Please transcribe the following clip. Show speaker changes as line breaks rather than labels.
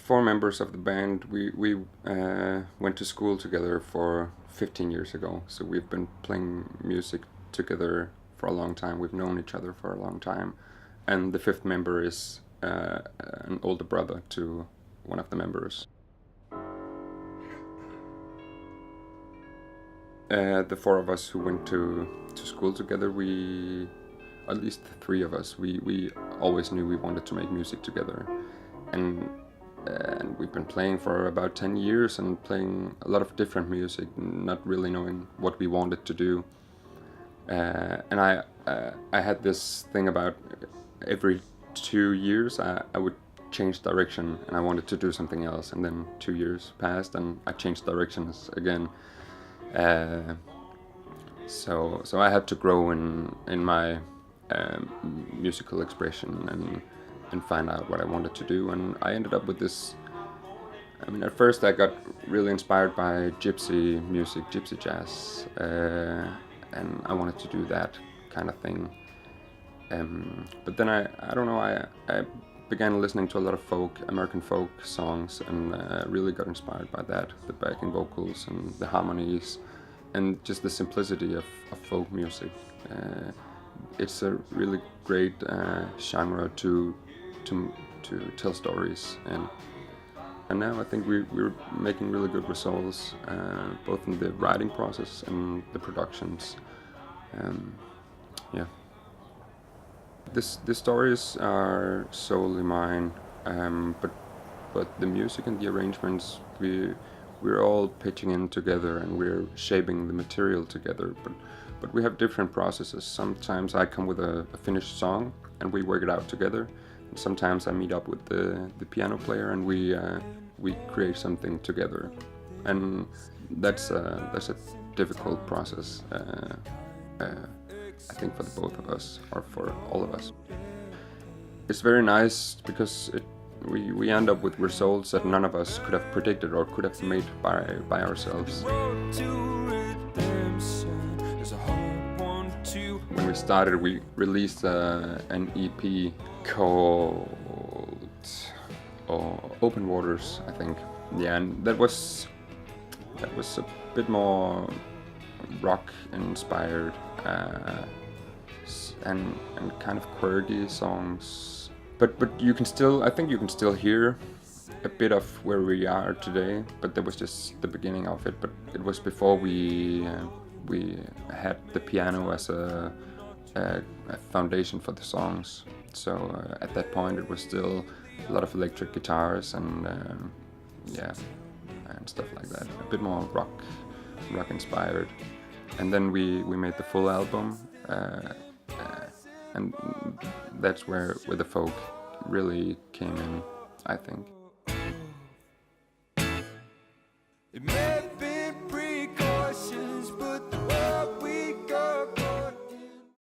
four members of the band. We went to school together for 15 years ago, so we've been playing music together for a long time. We've known each other for a long time, and the fifth member is an older brother to one of the members. The four of us who went to school together, at least the three of us, we always knew we wanted to make music together, and we've been playing for about 10 years and playing a lot of different music, not really knowing what we wanted to do. And I had this thing about every 2 years I would change direction, and I wanted to do something else, and then 2 years passed and I changed directions again. So I had to grow in my musical expression and find out what I wanted to do, and I ended up with this. I mean, at first I got really inspired by gypsy music, gypsy jazz, and I wanted to do that kind of thing. But then I don't know, I began listening to a lot of American folk songs, and really got inspired by that, the backing vocals and the harmonies, and just the simplicity of folk music. It's a really great genre to tell stories, and now I think we're making really good results, both in the writing process and the productions. Yeah. The stories are solely mine, but the music and the arrangements, we're all pitching in together, and we're shaping the material together. But we have different processes. Sometimes I come with a finished song and we work it out together. And sometimes I meet up with the piano player and we create something together. And that's a difficult process. I think for the both of us, or for all of us. It's very nice because we end up with results that none of us could have predicted or could have made by ourselves. When we started, we released an EP called Open Waters, I think. Yeah, and that was a bit more rock inspired, and kind of quirky songs, but I think you can still hear a bit of where we are today, but that was just the beginning of it. But it was before we had the piano as a foundation for the songs, so at that point it was still a lot of electric guitars and and stuff like that, a bit more rock inspired. And then we made the full album, and that's where the folk really came in, I think.